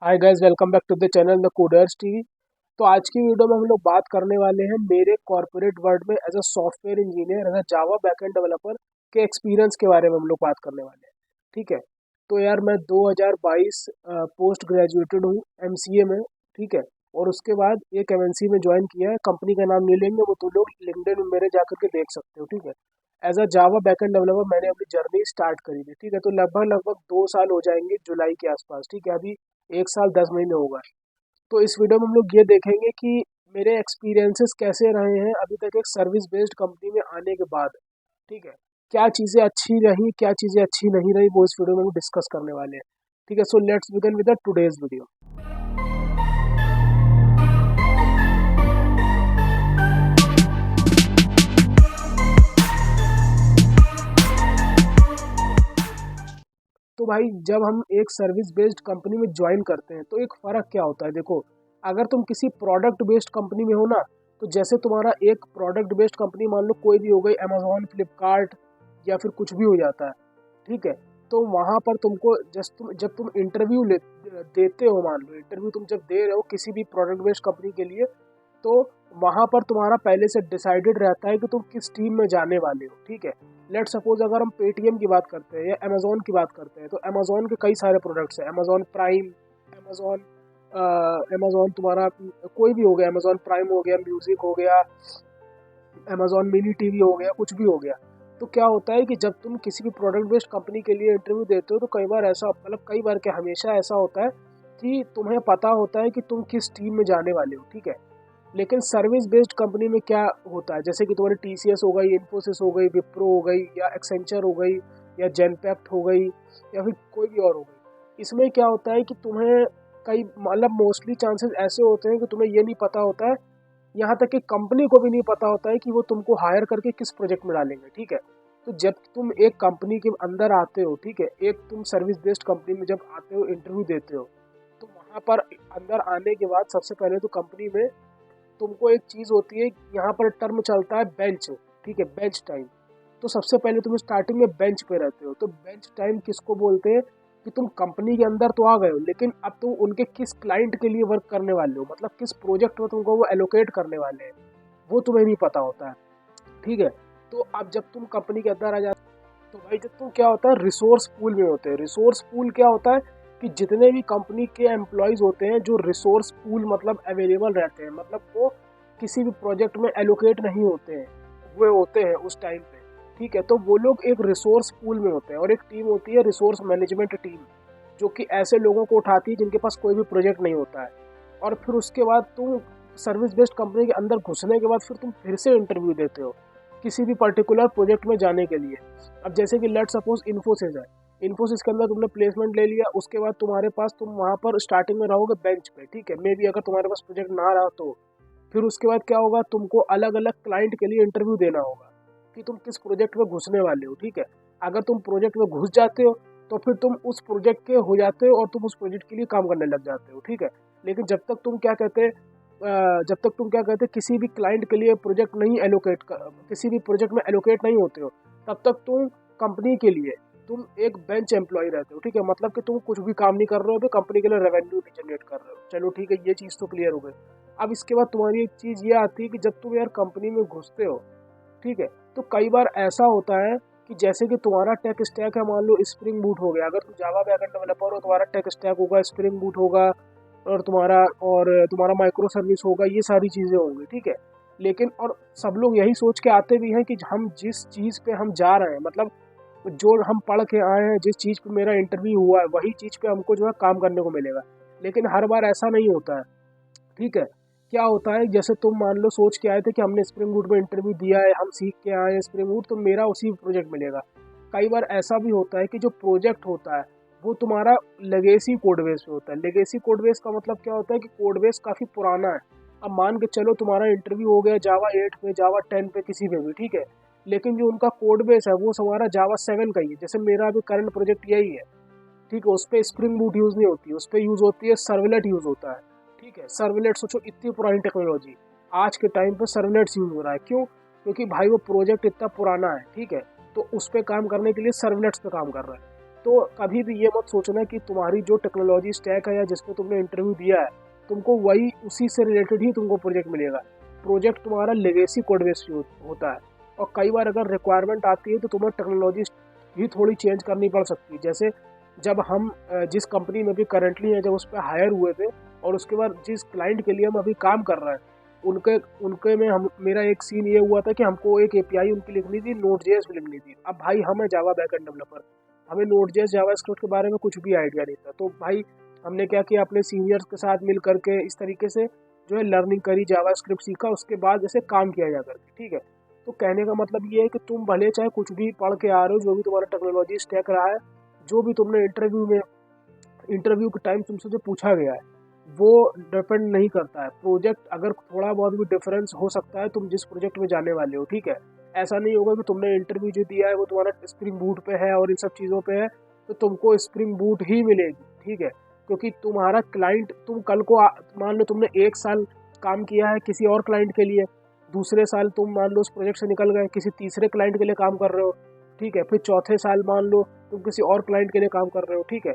Hi guys, welcome back to the channel the coders TV. तो आज की video में हम लोग बात करने वाले हैं मेरे कॉर्पोरेट वर्ल्ड में as a software engineer as a Java backend developer के एक्सपीरियंस के बारे में हम लोग बात करने वाले हैं। ठीक है। तो यार मैं 2022 पोस्ट ग्रेजुएटेड हूँ एमसीए में। ठीक है। और उसके बाद एक एमएनसी में ज्वाइन किया है। कंपनी का नाम नहीं लेंगे, वो तो लोग लिंक्डइन में मेरे जा करके देख सकते हो। ठीक है। As a Java backend developer मैंने अपनी जर्नी स्टार्ट करी थी। ठीक है। तो लगभग लगभग 2 साल हो जाएंगे जुलाई के आसपास। ठीक है। अभी 1 साल 10 महीने होगा। तो इस वीडियो में हम लोग ये देखेंगे कि मेरे एक्सपीरियंसेस कैसे रहे हैं अभी तक एक सर्विस बेस्ड कंपनी में आने के बाद। ठीक है। क्या चीज़ें अच्छी रही, क्या चीज़ें अच्छी नहीं रही, वो इस वीडियो में हम डिस्कस करने वाले हैं। ठीक है। So let's begin with the today's video. तो भाई, जब हम एक सर्विस बेस्ड कंपनी में ज्वाइन करते हैं तो एक फ़र्क क्या होता है, देखो। अगर तुम किसी प्रोडक्ट बेस्ड कंपनी में हो ना, तो जैसे तुम्हारा एक प्रोडक्ट बेस्ड कंपनी मान लो कोई भी हो गई, अमेजोन, फ्लिपकार्ट या फिर कुछ भी हो जाता है। ठीक है। तो वहाँ पर तुमको जब तुम इंटरव्यू देते हो, मान लो इंटरव्यू तुम जब दे रहे हो किसी भी प्रोडक्ट बेस्ड कंपनी के लिए, तो वहाँ पर तुम्हारा पहले से डिसाइडेड रहता है कि तुम किस टीम में जाने वाले हो। ठीक है। लेट सपोज अगर हम पेटीएम की बात करते हैं या अमेजोन की बात करते हैं, तो अमेजोन के कई सारे प्रोडक्ट्स हैं। अमेजोन प्राइम, अमेजोन अमेजोन तुम्हारा कोई भी हो गया, अमेजोन प्राइम हो गया, म्यूजिक हो गया, अमेजोन मिनी टीवी हो गया, कुछ भी हो गया। तो क्या होता है कि जब तुम किसी भी प्रोडक्ट बेस्ड कंपनी के लिए इंटरव्यू देते हो, तो कई बार ऐसा, मतलब कई बार क्या, हमेशा ऐसा होता है कि तुम्हें पता होता है कि तुम किस टीम में जाने वाले हो। ठीक है। लेकिन सर्विस बेस्ड कंपनी में क्या होता है, जैसे कि तुम्हारी टीसीएस हो गई, इन्फोसिस हो गई, विप्रो हो गई, या एक्सेंचर हो गई, या जेनपैक्ट हो गई, या फिर कोई भी और हो गई। इसमें क्या होता है कि तुम्हें कई, मतलब मोस्टली चांसेस ऐसे होते हैं कि तुम्हें ये नहीं पता होता है, यहाँ तक कि कंपनी को भी नहीं पता होता है कि वो तुमको हायर करके किस प्रोजेक्ट में डालेंगे। ठीक है। तो जब तुम एक कंपनी के अंदर आते हो, ठीक है, एक तुम सर्विस बेस्ड कंपनी में जब आते हो, इंटरव्यू देते हो, तो वहाँ पर अंदर आने के बाद सबसे पहले तो कंपनी में तुमको एक चीज़ होती है, यहाँ पर टर्म चलता है बेंच। ठीक है, बेंच टाइम। तो सबसे पहले तुम स्टार्टिंग में बेंच पे रहते हो। तो बेंच टाइम किसको बोलते हैं कि तुम कंपनी के अंदर तो आ गए हो, लेकिन अब तुम उनके किस क्लाइंट के लिए वर्क करने वाले हो, मतलब किस प्रोजेक्ट में तुमको वो एलोकेट करने वाले हैं, वो तुम्हें नहीं पता होता है। ठीक है। तो अब जब तुम कंपनी के अंदर आ जाते हो, तो भाई जब तुम क्या होता है, रिसोर्स पूल में होते हैं। रिसोर्स पूल क्या होता है कि जितने भी कंपनी के एम्प्लॉयज़ होते हैं, जो रिसोर्स पूल मतलब अवेलेबल रहते हैं, मतलब वो किसी भी प्रोजेक्ट में एलोकेट नहीं होते हैं, वो होते हैं उस टाइम पे। ठीक है। तो वो लोग एक रिसोर्स पूल में होते हैं, और एक टीम होती है रिसोर्स मैनेजमेंट टीम, जो कि ऐसे लोगों को उठाती है जिनके पास कोई भी प्रोजेक्ट नहीं होता है। और फिर उसके बाद तुम सर्विस बेस्ड कंपनी के अंदर घुसने के बाद फिर तुम फिर से इंटरव्यू देते हो किसी भी पर्टिकुलर प्रोजेक्ट में जाने के लिए। अब जैसे कि लेट सपोज इन्फोसिस है, इन्फोसिस के अंदर तुमने प्लेसमेंट ले लिया, उसके बाद तुम्हारे पास, तुम वहाँ पर स्टार्टिंग में रहोगे बेंच पे। ठीक है। मे बी अगर तुम्हारे पास प्रोजेक्ट ना रहा तो फिर उसके बाद क्या होगा, तुमको अलग अलग क्लाइंट के लिए इंटरव्यू देना होगा कि तुम किस प्रोजेक्ट में घुसने वाले हो। ठीक है। अगर तुम प्रोजेक्ट में घुस जाते हो तो फिर तुम उस प्रोजेक्ट के हो जाते हो और तुम उस प्रोजेक्ट के लिए काम करने लग जाते हो। ठीक है। लेकिन जब तक तुम क्या कहते हैं, किसी भी क्लाइंट के लिए प्रोजेक्ट नहीं एलोकेट कर, किसी भी प्रोजेक्ट में एलोकेट नहीं होते हो, तब तक तुम कंपनी के लिए तुम एक बेंच एम्प्लॉय रहते हो। ठीक है। मतलब कि तुम कुछ भी काम नहीं कर रहे हो, तो कंपनी के लिए रेवेन्यू नहीं जनरेट कर रहे हो। चलो ठीक है, ये चीज़ तो क्लियर हो गई। अब इसके बाद तुम्हारी एक चीज़ ये आती है कि जब तुम यार कंपनी में घुसते हो, ठीक है, तो कई बार ऐसा होता है कि जैसे कि तुम्हारा टेक स्टैक है, मान लो स्प्रिंग बूट हो गया। अगर तुम जावा बैकएंड डेवलपर हो, तुम्हारा टेक स्टैक होगा स्प्रिंग बूट होगा, और तुम्हारा माइक्रो सर्विस होगा, ये सारी चीज़ें होंगी। ठीक है। लेकिन और सब लोग यही सोच के आते भी हैं कि हम जिस चीज़ पे हम जा रहे हैं, मतलब जो हम पढ़ के आए हैं, जिस चीज़ पे मेरा इंटरव्यू हुआ है, वही चीज़ पे हमको जो है काम करने को मिलेगा। लेकिन हर बार ऐसा नहीं होता है। ठीक है। क्या होता है, जैसे तुम मान लो सोच के आए थे कि हमने स्प्रिंग बूट में इंटरव्यू दिया है, हम सीख के आए हैं स्प्रिंग बूट, तो मेरा उसी प्रोजेक्ट मिलेगा। कई बार ऐसा भी होता है कि जो प्रोजेक्ट होता है वो तुम्हारा लेगेसी कोड बेस पे होता है। लेगेसी कोड बेस का मतलब क्या होता है कि कोड बेस काफ़ी पुराना है। अब मान के चलो तुम्हारा इंटरव्यू हो गया जावा 8 पे, जावा 10 पे, किसी पे भी। ठीक है। लेकिन जो उनका कोड बेस है वो हमारा जावा 7 का ही है। जैसे मेरा अभी करंट प्रोजेक्ट यही है। ठीक है। उस पर स्प्रिंग बूट यूज़ नहीं होती है, उस पर यूज़ होती है सर्वलेट यूज़ होता है। ठीक है। सर्वलेट, सोचो इतनी पुरानी टेक्नोलॉजी, आज के टाइम पे सर्वलेट्स यूज़ हो रहा है। क्यों? क्योंकि भाई वो प्रोजेक्ट इतना पुराना है। ठीक है। तो उस पर काम करने के लिए सर्वलेट्स पे काम कर रहा है। तो कभी भी ये मत सोचना कि तुम्हारी जो टेक्नोलॉजी स्टैक है या जिस पे तुमने इंटरव्यू दिया है तुमको वही उसी से रिलेटेड ही तुमको प्रोजेक्ट मिलेगा। प्रोजेक्ट तुम्हारा लेगेसी कोड बेस होता है, और कई बार अगर रिक्वायरमेंट आती है तो तुम्हें टेक्नोलॉजी भी थोड़ी चेंज करनी पड़ सकती है। जैसे जब हम जिस कंपनी में भी करंटली हैं, जब उस पर हायर हुए थे और उसके बाद जिस क्लाइंट के लिए हम अभी काम कर रहे हैं उनके उनके में हम मेरा एक सीन ये हुआ था कि हमको एक एपीआई उनकी लिखनी थी, नोड.जेएस भी लिखनी थी। अब भाई हम है जावा बैकएंड डेवलपर, हमें नोड.जेएस जावास्क्रिप्ट के बारे में कुछ भी आइडिया नहीं था। तो भाई हमने क्या किया, अपने सीनियर्स के साथ मिल करके इस तरीके से जो है लर्निंग करी, जावास्क्रिप्ट सीखा, उसके बाद जैसे काम किया जा करके, ठीक है। तो कहने का मतलब ये है कि तुम भले चाहे कुछ भी पढ़ के आ रहे हो, जो भी तुम्हारा टेक्नोलॉजी स्टैक रहा है, जो भी तुमने इंटरव्यू के टाइम तुमसे जो पूछा गया है वो डिपेंड नहीं करता है। प्रोजेक्ट अगर थोड़ा बहुत भी डिफरेंस हो सकता है तुम जिस प्रोजेक्ट में जाने वाले हो, ठीक है। ऐसा नहीं होगा कि तुमने इंटरव्यू जो दिया है वो तुम्हारा स्प्रिंग बूट पे है और इन सब चीज़ों पे है तो तुमको स्प्रिंग बूट ही मिलेगी, ठीक है। क्योंकि तुम्हारा क्लाइंट, तुम कल को मान लो तुमने 1 साल काम किया है किसी और क्लाइंट के लिए, दूसरे साल तुम मान लो उस प्रोजेक्ट से निकल गए किसी तीसरे क्लाइंट के लिए काम कर रहे हो, ठीक है। फिर चौथे साल मान लो तुम किसी और क्लाइंट के लिए काम कर रहे हो, ठीक है।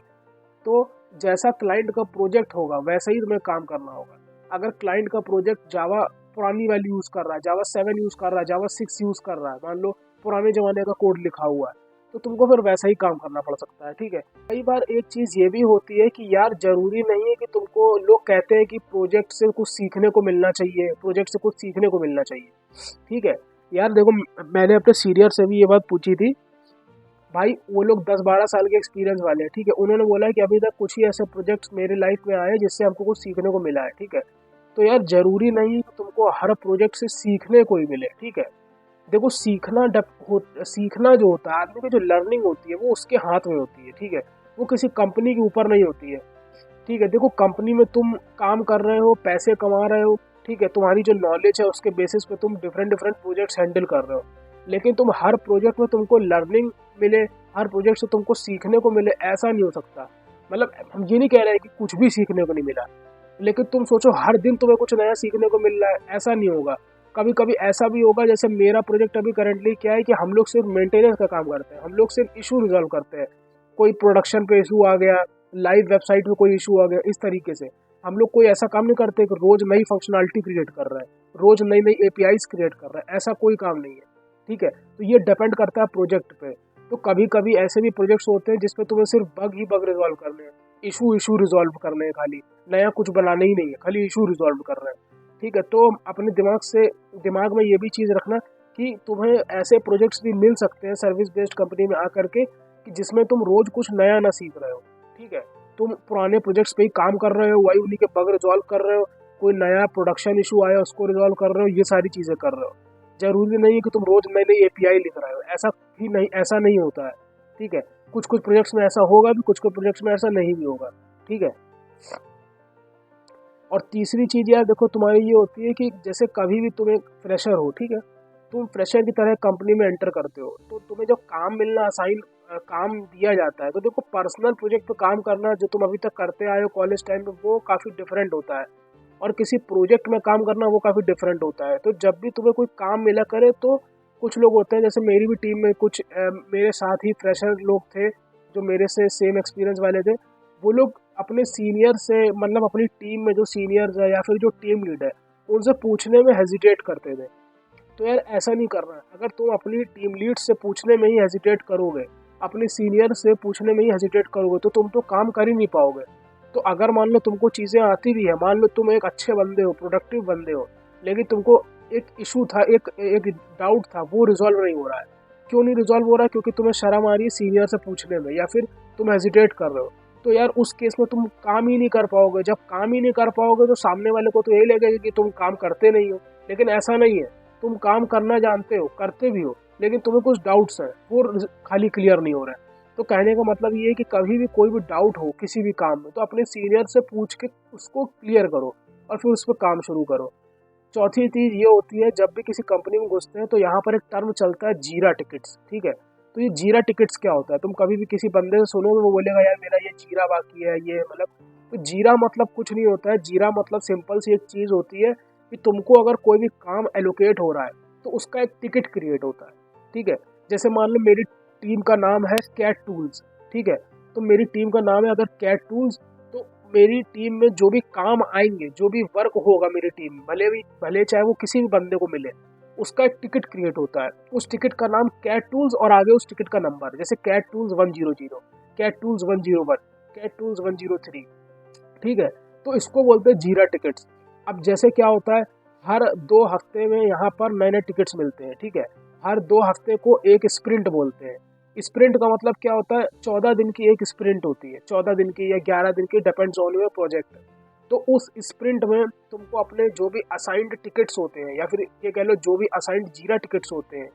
तो जैसा क्लाइंट का प्रोजेक्ट होगा वैसा ही तुम्हें काम करना होगा। अगर क्लाइंट का प्रोजेक्ट जावा पुरानी वाली यूज़ कर रहा है, जावा 7 यूज़ कर रहा है, जावा 6 यूज़ कर रहा है, मान लो पुराने ज़माने का कोड लिखा हुआ है, तो तुमको फिर वैसा ही काम करना पड़ सकता है, ठीक है। कई बार एक चीज़ ये भी होती है कि यार ज़रूरी नहीं है कि तुमको, लोग कहते हैं कि प्रोजेक्ट से कुछ सीखने को मिलना चाहिए, प्रोजेक्ट से कुछ सीखने को मिलना चाहिए, ठीक है। यार देखो, मैंने अपने सीनियर से भी ये बात पूछी थी, भाई वो लोग 10-12 साल के एक्सपीरियंस वाले हैं, ठीक है। उन्होंने बोला है कि अभी तक कुछ ही ऐसे प्रोजेक्ट्स मेरे लाइफ में आए जिससे हमको कुछ सीखने को मिला है, ठीक है। तो यार जरूरी नहीं कि तुमको हर प्रोजेक्ट से सीखने को ही मिले, ठीक है। देखो सीखना जो होता है, आदमी की जो लर्निंग होती है वो उसके हाथ में होती है, ठीक है। वो किसी कंपनी के ऊपर नहीं होती है, ठीक है। देखो कंपनी में तुम काम कर रहे हो, पैसे कमा रहे हो, ठीक है, तुम्हारी जो नॉलेज है उसके बेसिस पे तुम डिफरेंट डिफरेंट प्रोजेक्ट्स हैंडल कर रहे हो। लेकिन तुम हर प्रोजेक्ट में तुमको लर्निंग मिले, हर प्रोजेक्ट से तुमको सीखने को मिले, ऐसा नहीं हो सकता। मतलब हम ये नहीं कह रहे हैं कि कुछ भी सीखने को नहीं मिला, लेकिन तुम सोचो हर दिन तुम्हें कुछ नया सीखने को मिल रहा है, ऐसा नहीं होगा। कभी कभी ऐसा भी होगा, जैसे मेरा प्रोजेक्ट अभी करंटली क्या है कि हम लोग सिर्फ मेंटेनेंस का काम करते हैं, हम लोग सिर्फ इशू रिजॉल्व करते हैं। कोई प्रोडक्शन पे इशू आ गया, लाइव वेबसाइट पे कोई इशू आ गया, इस तरीके से हम लोग कोई ऐसा काम नहीं करते कि रोज नई फंक्शनलिटी क्रिएट कर रहे हैं, रोज नई नई एपीआईज क्रिएट कर रहे हैं, ऐसा कोई काम नहीं है, ठीक है। तो ये डिपेंड करता है प्रोजेक्ट पे। तो कभी कभी ऐसे भी प्रोजेक्ट्स होते हैं जिसपे तुम्हें सिर्फ बग रिजॉल्व करने हैं, इशू रिजॉल्व करने हैं, खाली नया कुछ बनाना ही नहीं है, खाली इशू रिजॉल्व कर रहे हैं, ठीक है। तो अपने दिमाग में ये भी चीज़ रखना कि तुम्हें ऐसे प्रोजेक्ट्स भी मिल सकते हैं सर्विस बेस्ड कंपनी में आकर के कि जिसमें तुम रोज कुछ नया ना सीख रहे हो, ठीक है। तुम पुराने प्रोजेक्ट्स पे ही काम कर रहे हो, वही उन्हीं के बग रिजॉल्व कर रहे हो, कोई नया प्रोडक्शन इशू आया उसको रिजॉल्व कर रहे हो, ये सारी चीज़ें कर रहे हो। जरूरी नहीं है कि तुम रोज नई नई एपीआई लिख रहे हो, ऐसा नहीं होता है, ठीक है। कुछ कुछ प्रोजेक्ट्स में ऐसा होगा भी, कुछ कुछ प्रोजेक्ट्स में ऐसा नहीं भी होगा, ठीक है। और तीसरी चीज़ यार देखो तुम्हारी ये होती है कि जैसे कभी भी तुम एक फ्रेशर हो, ठीक है, तुम फ्रेशर की तरह कंपनी में एंटर करते हो, तो तुम्हें जब काम दिया जाता है, तो देखो पर्सनल प्रोजेक्ट पे काम करना जो तुम अभी तक करते आए हो कॉलेज टाइम में वो काफ़ी डिफरेंट होता है, और किसी प्रोजेक्ट में काम करना वो काफ़ी डिफरेंट होता है। तो जब भी तुम्हें कोई काम मिला करे तो कुछ लोग होते हैं, जैसे मेरी भी टीम में कुछ मेरे साथ ही फ्रेशर लोग थे जो मेरे से सेम एक्सपीरियंस वाले थे। वो लोग अपने सीनियर से, मतलब अपनी टीम में जो सीनियर्स है या फिर जो टीम लीड है उनसे पूछने में हेजिटेट करते थे। तो यार ऐसा नहीं करना है। अगर तुम अपनी टीम लीड से पूछने में ही हेजिटेट करोगे, अपने सीनियर से पूछने में ही हेजिटेट करोगे, तो तुम तो काम कर ही नहीं पाओगे। तो अगर मान लो तुमको चीज़ें आती भी है, मान लो तुम एक अच्छे बंदे हो, प्रोडक्टिव बंदे हो, लेकिन तुमको एक इशू था, एक डाउट था, वो रिजॉल्व नहीं हो रहा है। क्यों नहीं रिजॉल्व हो रहा है? क्योंकि तुम्हें शर्म आ रही है सीनियर से पूछने में, या फिर तुम हेजिटेट कर रहे हो। तो यार उस केस में तुम काम ही नहीं कर पाओगे। जब काम ही नहीं कर पाओगे तो सामने वाले को तो यही लगेगा कि तुम काम करते नहीं हो, लेकिन ऐसा नहीं है। तुम काम करना जानते हो, करते भी हो, लेकिन तुम्हें कुछ डाउट्स हैं, वो खाली क्लियर नहीं हो रहा है। तो कहने का मतलब ये है कि कभी भी कोई भी डाउट हो किसी भी काम में तो अपने सीनियर से पूछ के उसको क्लियर करो और फिर उस पर काम शुरू करो। चौथी चीज़ ये होती है, जब भी किसी कंपनी में घुसते हैं तो यहाँ पर एक टर्म चलता है जीरा टिकट्स, ठीक है। तो ये जीरा टिकट्स क्या होता है? तुम कभी भी किसी बंदे से सुनोगे वो बोलेगा यार मेरा ये जीरा बाकी है, ये मतलब, तो जीरा मतलब कुछ नहीं होता है। जीरा मतलब सिंपल सी एक चीज़ होती है कि तुमको अगर कोई भी काम एलोकेट हो रहा है तो उसका एक टिकट क्रिएट होता है, ठीक है। जैसे मान लो मेरी टीम का नाम है कैट टूल्स, ठीक है। तो मेरी टीम का नाम है अगर कैट टूल्स, तो मेरी टीम में जो भी काम आएंगे, जो भी वर्क होगा मेरी टीम में, भले चाहे वो किसी भी बंदे को मिले, उसका एक टिकट क्रिएट होता है। उस टिकट का नाम कैट टूल्स और आगे उस टिकट का नंबर, जैसे cat tools 100, cat tools 101, cat tools 103, ठीक है। तो इसको बोलते हैं जीरा टिकट्स। अब जैसे क्या होता है, हर 2 हफ्ते में यहाँ पर नए नए टिकट्स मिलते हैं, ठीक है। हर 2 हफ्ते को एक स्प्रिंट बोलते हैं। स्प्रिंट का मतलब क्या होता है, 14 दिन की एक स्प्रिंट होती है, 14 दिन की या 11 दिन की, डिपेंड्स ऑन योर प्रोजेक्ट। तो उस स्प्रिंट में तुमको अपने जो भी असाइंड टिकट्स होते हैं, या फिर ये कह लो जो भी असाइंड जीरा टिकट्स होते हैं,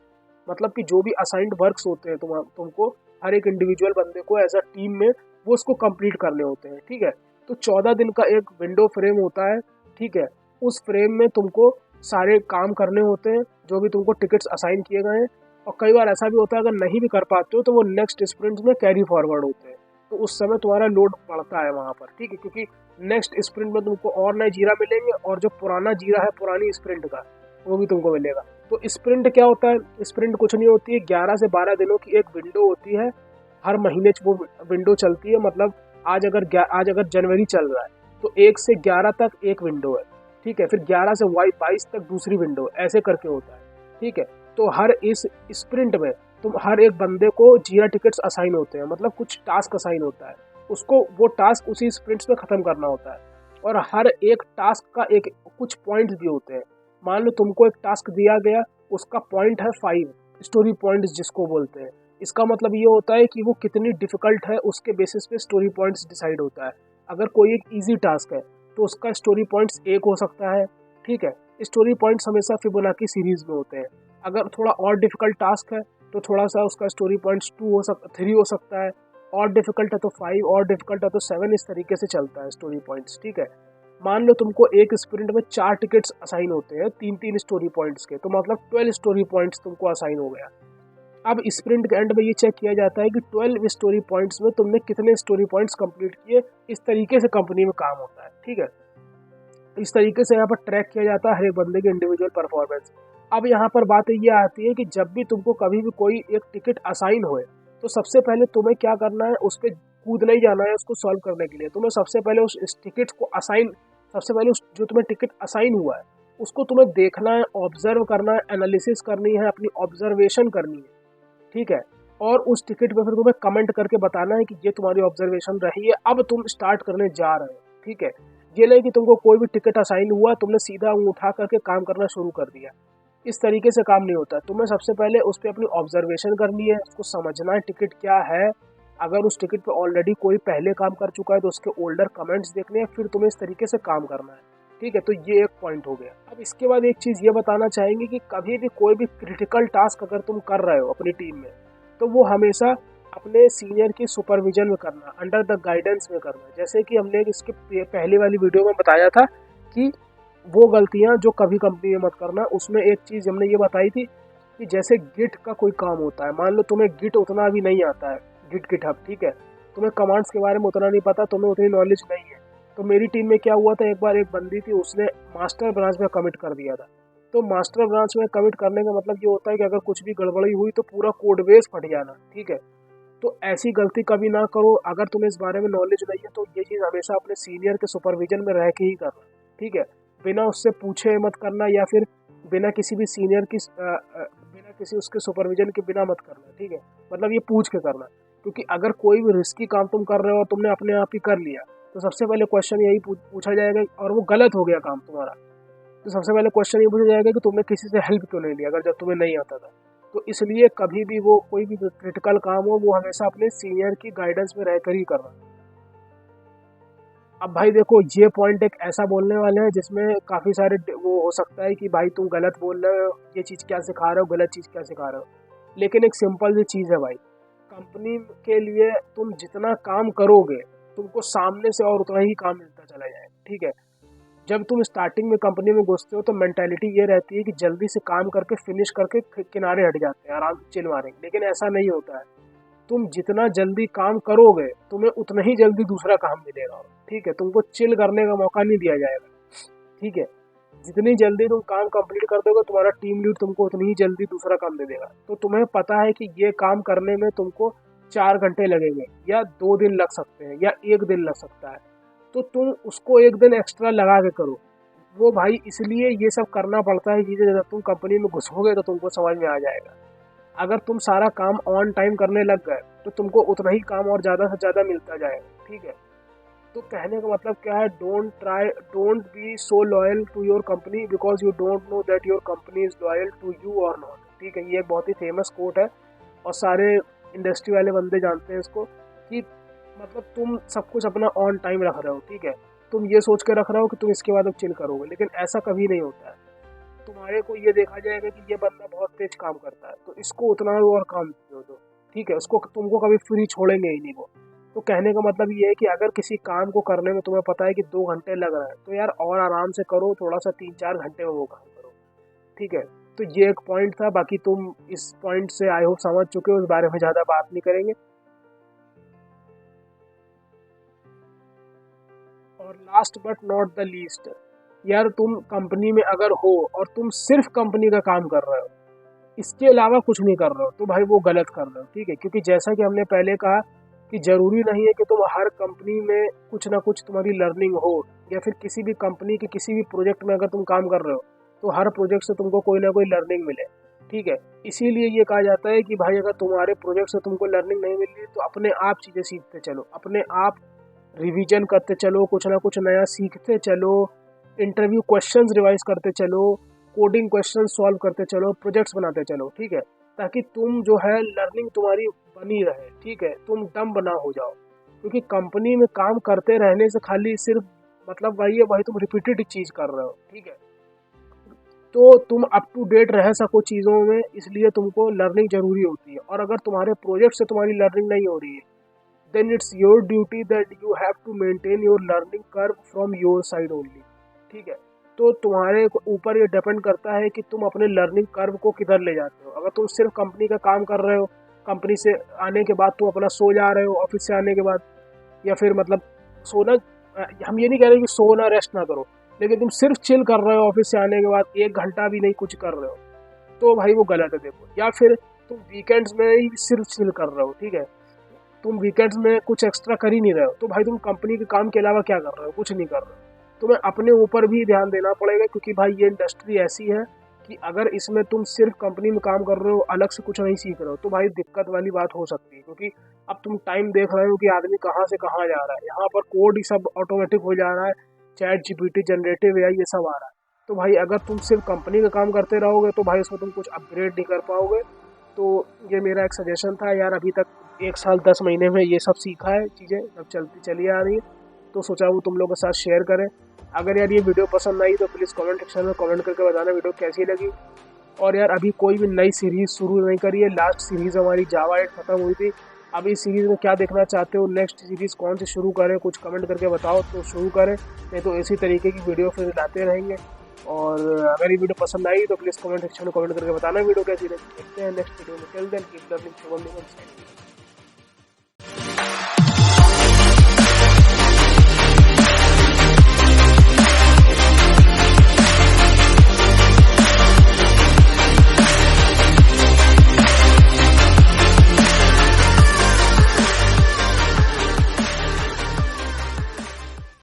मतलब कि जो भी असाइंड वर्क्स होते हैं तुमको हर एक इंडिविजुअल बंदे को एज अ टीम में, वो उसको कंप्लीट करने होते हैं, ठीक है। तो 14 दिन का एक विंडो फ्रेम होता है, ठीक है। उस फ्रेम में तुमको सारे काम करने होते हैं जो भी तुमको टिकट्स असाइन किए गए हैं। और कई बार ऐसा भी होता है अगर नहीं भी कर पाते हो तो वो नेक्स्ट स्प्रिंट में कैरी फॉरवर्ड होते हैं, तो उस समय तुम्हारा लोड बढ़ता है वहाँ पर, ठीक है, क्योंकि नेक्स्ट स्प्रिंट में तुमको और नए जीरा मिलेंगे और जो पुराना जीरा है पुरानी स्प्रिंट का, वो भी तुमको मिलेगा। तो स्प्रिंट क्या होता है, स्प्रिंट कुछ नहीं होती है, 11 से 12 दिनों की एक विंडो होती है। हर महीने वो विंडो चलती है, मतलब आज अगर जनवरी चल रहा है तो 1 से 11 तक एक विंडो है, ठीक है। फिर 11 से 22 तक दूसरी विंडो, ऐसे करके होता है, ठीक है। तो हर इस स्प्रिंट में तुम हर एक बंदे को जीरा टिकट्स असाइन होते हैं, मतलब कुछ टास्क असाइन होता है, उसको वो टास्क उसी स्प्रिंट्स में खत्म करना होता है। और हर एक टास्क का एक कुछ पॉइंट्स भी होते हैं। मान लो तुमको एक टास्क दिया गया, उसका पॉइंट है 5 स्टोरी पॉइंट्स जिसको बोलते हैं। इसका मतलब ये होता है कि वो कितनी डिफिकल्ट है, उसके बेसिस पे स्टोरी पॉइंट्स डिसाइड होता है। अगर कोई एक इजी टास्क है तो उसका स्टोरी पॉइंट्स 1 हो सकता है, ठीक है। स्टोरी पॉइंट्स हमेशा फिबोनाची सीरीज में होते हैं। अगर थोड़ा और डिफिकल्ट टास्क है तो थोड़ा सा उसका स्टोरी पॉइंट्स 3 हो सकता है, और डिफिकल्ट है तो 5, और डिफिकल्ट है तो 7, इस तरीके से चलता है स्टोरी पॉइंट्स, ठीक है। मान लो तुमको एक स्प्रिंट में 4 टिकट्स असाइन होते हैं 3-3 स्टोरी पॉइंट्स के, तो मतलब 12 स्टोरी पॉइंट्स तुमको असाइन हो गया। अब स्प्रिंट के एंड में ये चेक किया जाता है कि 12 स्टोरी पॉइंट्स में तुमने कितने स्टोरी पॉइंट्स कंप्लीट किए। इस तरीके से कंपनी में काम होता है, ठीक है। इस तरीके से यहाँ पर ट्रैक किया जाता है हर एक बंदे की इंडिविजुअल परफॉर्मेंस। अब यहाँ पर बात ये आती है कि जब भी तुमको कभी भी कोई एक टिकट असाइन होए, तो सबसे पहले तुम्हें क्या करना है, उस पर कूद नहीं जाना है। उसको सॉल्व करने के लिए तुम्हें सबसे पहले उस टिकट को असाइन, सबसे पहले उस जो तुम्हें टिकट असाइन हुआ है उसको तुम्हें देखना है, ऑब्जर्व करना है, एनालिसिस करनी है, अपनी ऑब्जर्वेशन करनी है, ठीक है। और उस टिकट पे फिर तुम्हें कमेंट करके बताना है कि ये तुम्हारी ऑब्जर्वेशन रही है, अब तुम स्टार्ट करने जा रहे हो, ठीक है। ये नहीं कि तुमको कोई भी टिकट असाइन हुआ तुमने सीधा उठा करके काम करना शुरू कर दिया, इस तरीके से काम नहीं होता। तुम्हें सबसे पहले उस पर अपनी ऑब्जर्वेशन करनी है, उसको समझना है टिकट क्या है। अगर उस टिकट पे ऑलरेडी कोई पहले काम कर चुका है तो उसके ओल्डर कमेंट्स देखने हैं, फिर तुम्हें इस तरीके से काम करना है, ठीक है। तो ये एक पॉइंट हो गया। अब इसके बाद एक चीज़ ये बताना चाहेंगे कि कभी भी कोई भी क्रिटिकल टास्क अगर तुम कर रहे हो अपनी टीम में, तो वो हमेशा अपने सीनियर की सुपरविजन में करना, अंडर द गाइडेंस में करना। जैसे कि हमने इसके पहले वाली वीडियो में बताया था कि वो गलतियां जो कभी कंपनी में मत करना। उसमें एक चीज़ हमने ये बताई थी कि जैसे गिट का कोई काम होता है, मान लो तुम्हें गिट उतना भी नहीं आता है, गिटहब, ठीक है, तुम्हें कमांड्स के बारे में उतना नहीं पता, तुम्हें उतनी नॉलेज नहीं है। तो मेरी टीम में क्या हुआ था, एक बार एक बंदी थी, उसने मास्टर ब्रांच में कमिट कर दिया था। तो मास्टर ब्रांच में कमिट करने का मतलब ये होता है कि अगर कुछ भी गड़बड़ी हुई तो पूरा कोड बेस फट जाना, ठीक है। तो ऐसी गलती कभी ना करो। अगर तुम्हें इस बारे में नॉलेज नहीं है तो ये चीज़ हमेशा अपने सीनियर के सुपरविजन में रह के ही करना, ठीक है। बिना उससे पूछे मत करना, या फिर बिना किसी भी सीनियर की बिना किसी उसके सुपरविजन के बिना मत करना, ठीक है। मतलब ये पूछ के करना, क्योंकि अगर कोई भी रिस्की काम तुम कर रहे हो और तुमने अपने आप ही कर लिया तो सबसे पहले क्वेश्चन यही पूछा जाएगा, और वो गलत हो गया काम तुम्हारा, तो सबसे पहले क्वेश्चन ये पूछा जाएगा कि तुमने किसी से हेल्प क्यों नहीं लिया, अगर जब तुम्हें नहीं आता था। तो इसलिए कभी भी वो कोई भी क्रिटिकल काम हो वो हमेशा अपने सीनियर की गाइडेंस में रहकर ही करना। अब भाई देखो, ये पॉइंट एक ऐसा बोलने वाले हैं जिसमें काफ़ी सारे वो हो सकता है कि भाई तुम गलत बोल रहे हो, ये चीज़ क्या सिखा रहे हो, गलत चीज़ क्या सिखा रहे हो। लेकिन एक सिंपल सी चीज़ है भाई, कंपनी के लिए तुम जितना काम करोगे तुमको सामने से और उतना ही काम मिलता चला जाएगा, ठीक है। जब तुम स्टार्टिंग में कंपनी में घुसते हो तो मेंटालिटी ये रहती है कि जल्दी से काम करके फिनिश करके किनारे हट जाते हैं, आराम से चिल मारेंगे, लेकिन ऐसा नहीं होता है। तुम जितना जल्दी काम करोगे तुम्हें उतना ही जल्दी दूसरा काम मिलेगा, ठीक है। तुमको चिल करने का मौका नहीं दिया जाएगा, ठीक है। जितनी जल्दी तुम काम कंप्लीट कर दोगे तुम्हारा टीम लीड तुमको उतनी ही जल्दी दूसरा काम दे देगा। तो तुम्हें पता है कि ये काम करने में तुमको 4 घंटे लगेंगे या 2 दिन लग सकते हैं या 1 दिन लग सकता है, तो तुम उसको 1 दिन एक्स्ट्रा लगा के करो। वो भाई इसलिए ये सब करना पड़ता है चीज़ें, जब तुम कंपनी में घुसोगे तो तुमको समझ में आ जाएगा। अगर तुम सारा काम ऑन टाइम करने लग गए तो तुमको उतना ही काम और ज़्यादा से ज़्यादा मिलता जाएगा, ठीक है। तो कहने का मतलब क्या है, don't be so loyal to your company because you don't know that your company is loyal to you और नॉट, ठीक है। ये एक बहुत ही फेमस कोट है और सारे इंडस्ट्री वाले बंदे जानते हैं इसको, कि मतलब तुम सब कुछ अपना ऑन टाइम रख रहे हो, ठीक है। तुम ये सोच के रख रहे हो कि तुम इसके बाद अब चिल करोगे, लेकिन ऐसा कभी नहीं होता है। तुम्हारे को ये देखा जाएगा कि ये बंदा बहुत तेज काम करता है, तो इसको उतना और काम दो, ठीक है। उसको तुमको कभी फ्री छोड़ेंगे ही नहीं वो। तो कहने का मतलब ये है कि अगर किसी काम को करने में तुम्हें पता है कि 2 घंटे लग रहा है, तो यार और आराम से करो, थोड़ा सा 3-4 घंटे में वो काम करो, ठीक है। तो ये एक पॉइंट था, बाकी तुम इस पॉइंट से आई होप समझ चुके हो, इस बारे में ज़्यादा बात नहीं करेंगे। और last but not the least, यार तुम कंपनी में अगर हो और तुम सिर्फ कंपनी का काम कर रहे हो, इसके अलावा कुछ नहीं कर रहे हो, तो भाई वो गलत कर रहे हो, ठीक है। क्योंकि जैसा कि हमने पहले कहा कि ज़रूरी नहीं है कि तुम हर कंपनी में कुछ ना कुछ तुम्हारी लर्निंग हो, या फिर किसी भी कंपनी के किसी भी प्रोजेक्ट में अगर तुम काम कर रहे हो तो हर प्रोजेक्ट से तुमको कोई ना कोई लर्निंग मिले, ठीक है। इसीलिए ये कहा जाता है कि भाई अगर तुम्हारे प्रोजेक्ट से तुमको लर्निंग नहीं मिल रही तो अपने आप चीज़ें सीखते चलो, अपने आप रिवीजन करते चलो, कुछ ना कुछ नया सीखते चलो, इंटरव्यू क्वेश्चंस रिवाइज करते चलो, कोडिंग क्वेश्चन सॉल्व करते चलो, प्रोजेक्ट्स बनाते चलो, ठीक है। ताकि तुम जो है लर्निंग तुम्हारी बनी रहे, ठीक है, तुम डम बना हो जाओ। क्योंकि कंपनी में काम करते रहने से खाली सिर्फ मतलब वही है, वही तुम रिपीटेड चीज़ कर रहे हो, ठीक है। तो तुम अप टू डेट रह सको चीज़ों में, इसलिए तुमको लर्निंग ज़रूरी होती है। और अगर तुम्हारे प्रोजेक्ट से तुम्हारी लर्निंग नहीं हो रही है, then it's your duty that you have to maintain your learning curve from your side only, ठीक है। तो तुम्हारे ऊपर ये डिपेंड करता है कि तुम अपने लर्निंग कर्व को किधर ले जाते हो। अगर तुम सिर्फ कंपनी का काम कर रहे हो, कंपनी से आने के बाद तुम अपना सो जा रहे हो ऑफिस से आने के बाद, या फिर मतलब सोना, हम ये नहीं कह रहे कि सोना रेस्ट ना करो, लेकिन तुम सिर्फ चिल कर रहे हो ऑफिस से आने के बाद, 1 घंटा भी नहीं कुछ कर रहे हो, तो भाई वो गलत है, देखो। या फिर तुम वीकेंड्स में ही सिर्फ चिल कर रहे हो, ठीक है, तुम वीकेंड्स में कुछ एक्स्ट्रा कर ही नहीं रहे हो, तो भाई तुम कंपनी के काम के अलावा क्या कर रहे हो, कुछ नहीं कर रहे हो। तुम्हें अपने ऊपर भी ध्यान देना पड़ेगा, क्योंकि भाई ये इंडस्ट्री ऐसी है कि अगर इसमें तुम सिर्फ कंपनी में काम कर रहे हो, अलग से कुछ नहीं सीख रहे हो, तो भाई दिक्कत वाली बात हो सकती है। क्योंकि अब तुम टाइम देख रहे हो कि आदमी कहाँ से कहाँ जा रहा है, यहाँ पर कोड ही सब ऑटोमेटिक हो जा रहा है, चैट जीपीटी, जनरेटिव एआई, ये सब आ रहा है। तो भाई अगर तुम सिर्फ कंपनी का काम करते रहोगे तो भाई उसमें तुम कुछ अपग्रेड नहीं कर पाओगे। तो ये मेरा एक सजेशन था यार, अभी तक 1 साल 10 महीने में ये सब सीखा है, चीज़ें अब चलती चली आ रही है, तो सोचा वो तुम लोगों के साथ शेयर करें। अगर यार ये वीडियो पसंद आई तो प्लीज़ कमेंट सेक्शन में कमेंट करके बताना वीडियो कैसी लगी। और यार अभी कोई भी नई सीरीज़ शुरू नहीं करी है, लास्ट सीरीज़ हमारी जावा 8 खत्म हुई थी। अभी इस सीरीज़ में क्या देखना चाहते हो, नेक्स्ट सीरीज़ कौन सी शुरू करें, कुछ कमेंट करके बताओ तो शुरू करें, नहीं तो इसी तरीके की वीडियो फिर लाते रहेंगे। और अगर ये वीडियो पसंद आई तो प्लीज़ कमेंट सेक्शन में कमेंट करके बताना वीडियो कैसी लगी। देखते हैं नेक्स्ट वीडियो में, टिल देन कीप लर्निंग।